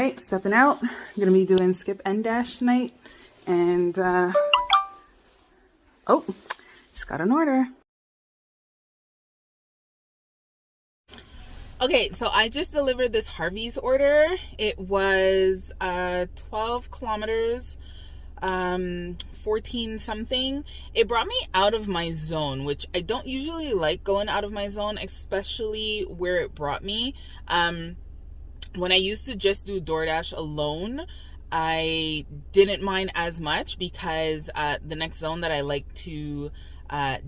right, stepping out. I'm gonna be doing skip and dash tonight. And oh, just got an order. Okay, so I just delivered this Harvey's order. It was 12 kilometers, 14 something. It brought me out of my zone, which I don't usually like going out of my zone, especially where it brought me. When I used to just do DoorDash alone, I didn't mind as much because the next zone that I like to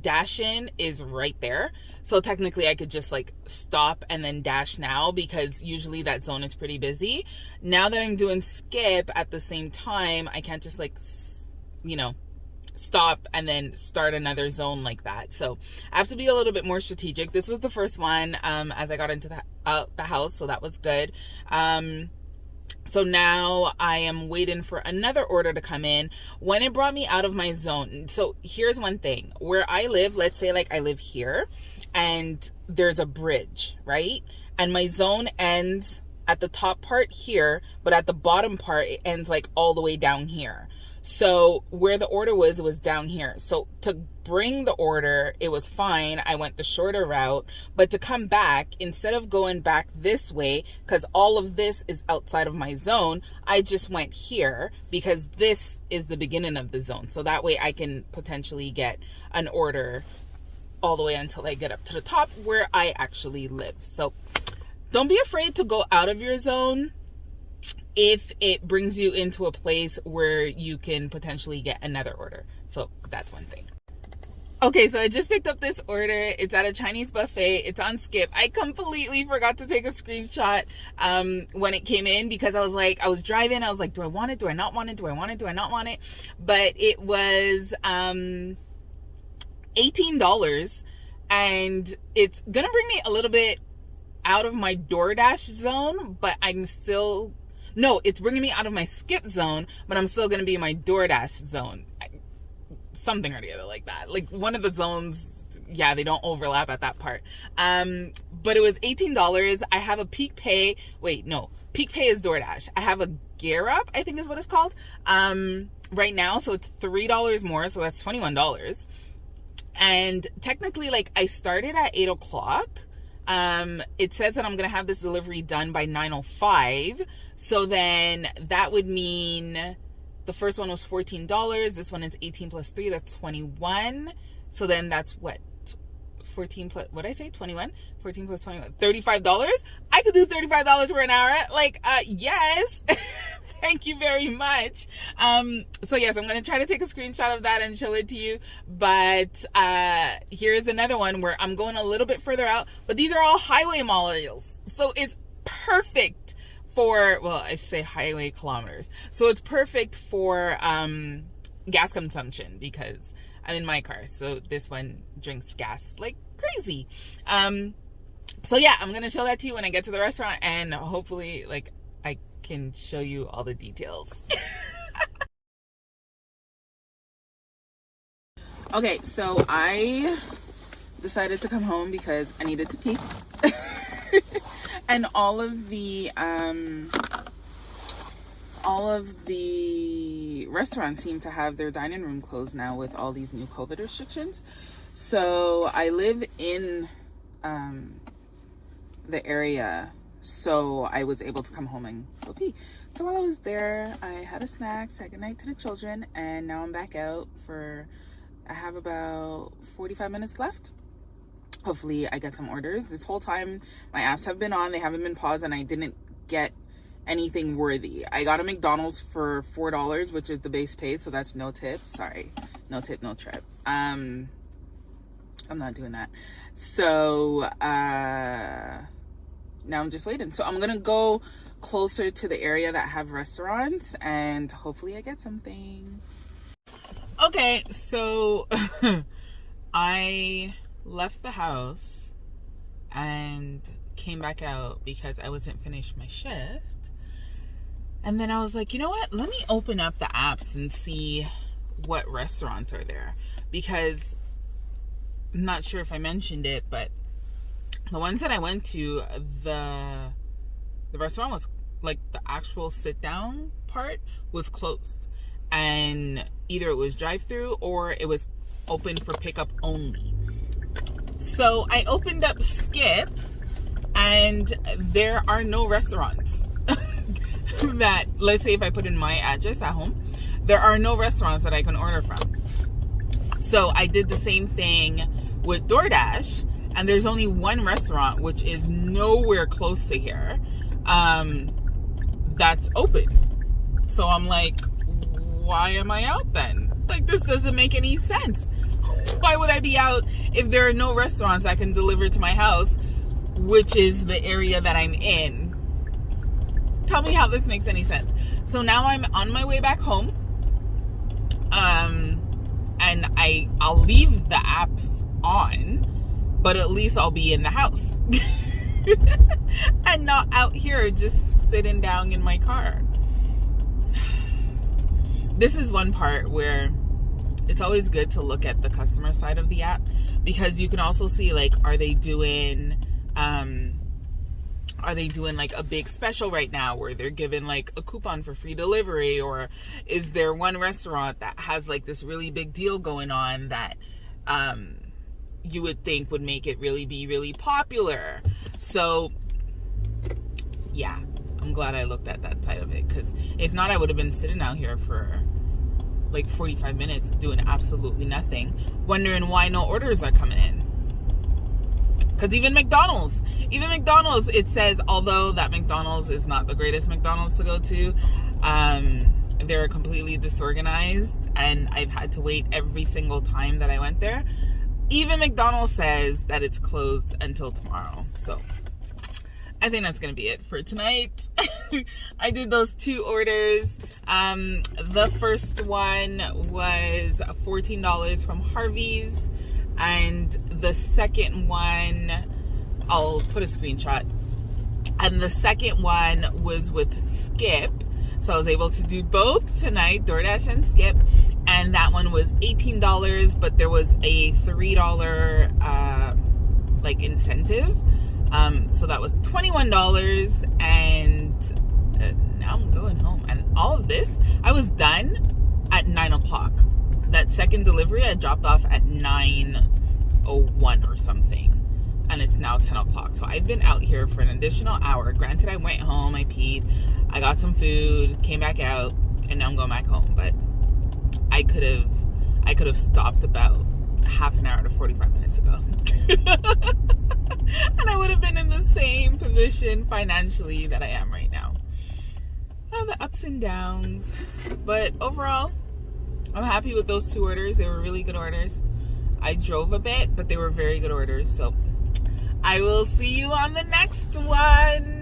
dash in is right there. So technically I could just like stop and then dash now, because usually that zone is pretty busy. Now that I'm doing skip at the same time, I can't just like, you know, stop and then start another zone like that. So I have to be a little bit more strategic. This was the first one as I got into the house, so that was good. So now I am waiting for another order to come in. When it brought me out of my zone, so here's one thing. Where I live, let's say like I live here and there's a bridge, right? And my zone ends at the top part here, but at the bottom part, it ends like all the way down here. So where the order was, it was down here. So to bring the order, it was fine. I went the shorter route, but to come back, instead of going back this way, because all of this is outside of my zone, I just went here because this is the beginning of the zone. So that way I can potentially get an order all the way until I get up to the top where I actually live. So don't be afraid to go out of your zone if it brings you into a place where you can potentially get another order. So that's one thing. Okay, so I just picked up this order. It's at a Chinese buffet. It's on Skip. I completely forgot to take a screenshot when it came in, because I was driving. I was like, do I want it? Do I not want it? Do I want it? Do I not want it? But it was $18, and it's gonna bring me a little bit out of my DoorDash zone, but it's bringing me out of my skip zone, but I'm still going to be in my DoorDash zone. Something or the other like that. Like one of the zones, yeah, they don't overlap at that part. But it was $18. I have a Peak Pay. Peak Pay is DoorDash. I have a Gear Up, I think is what it's called, right now. So it's $3 more. So that's $21. And technically, like, I started at 8 o'clock. It says that I'm going to have this delivery done by 9:05. So then that would mean the first one was $14. This one is 18 plus 3. That's 21. So then that's what? 14 plus, what did I say? 21? 14 plus 21. $35? I could do $35 for an hour. Like, yes. Thank you very much. So yes, I'm going to try to take a screenshot of that and show it to you. But here's another one where I'm going a little bit further out. But these are all highway miles. So it's perfect for, well, I should say highway kilometers. So it's perfect for gas consumption, because I'm in my car. So this one drinks gas like crazy. So yeah, I'm going to show that to you when I get to the restaurant, and hopefully like I can show you all the details. Okay, so I decided to come home because I needed to pee. And all of the restaurants seem to have their dining room closed now with all these new COVID restrictions. So I live in the area, so I was able to come home and go pee. So while I was there, I had a snack, said goodnight to the children, and now I'm back out I have about 45 minutes left. Hopefully I get some orders. This whole time my apps have been on, they haven't been paused, and I didn't get anything worthy. I got a McDonald's for $4, which is the base pay, so that's no tip. Sorry, no tip, no trip. I'm not doing that. So now I'm just waiting. So I'm gonna go closer to the area that have restaurants, and hopefully I get something. Okay, so I left the house and came back out because I wasn't finished my shift. And then I was like, you know what? Let me open up the apps and see what restaurants are there. Because I'm not sure if I mentioned it, but the ones that I went to, the restaurant was like the actual sit down part was closed, and either it was drive through or it was open for pickup only. So I opened up Skip, and there are no restaurants that, let's say if I put in my address at home, there are no restaurants that I can order from. So I did the same thing with DoorDash, and there's only one restaurant, which is nowhere close to here, that's open. So I'm like, why am I out then? Like, this doesn't make any sense. Why would I be out if there are no restaurants that can deliver to my house, which is the area that I'm in? Tell me how this makes any sense. So now I'm on my way back home. And I'll leave the apps on, but at least I'll be in the house. And not out here just sitting down in my car. This is one part where it's always good to look at the customer side of the app, because you can also see, like, are they doing like a big special right now where they're giving like a coupon for free delivery, or is there one restaurant that has like this really big deal going on that you would think would make it be really popular. So yeah, I'm glad I looked at that side of it, because if not, I would have been sitting out here for like 45 minutes doing absolutely nothing, wondering why no orders are coming in. Because even McDonald's, it says, although that McDonald's is not the greatest McDonald's to go to, they're completely disorganized, and I've had to wait every single time that I went there. Even McDonald's says that it's closed until tomorrow. So I think that's going to be it for tonight. I did those 2 orders. The first one was $14 from Harvey's, and the second one, I'll put a screenshot, and the second one was with Skip. So I was able to do both tonight, DoorDash and Skip, and that one was $18, but there was a $3 like incentive, so that was $21, and now I'm going home. And all of this, I was done at 9 o'clock. That second delivery I dropped off at 9:01 or something, and it's now 10 o'clock. So I've been out here for an additional hour. Granted, I went home, I peed, I got some food, came back out, and now I'm going back home. But I could have stopped about half an hour to 45 minutes ago. And I would have been in the same position financially that I am right now. Oh, the ups and downs. But overall, I'm happy with those 2 orders. They were really good orders. I drove a bit, but they were very good orders. So I will see you on the next one.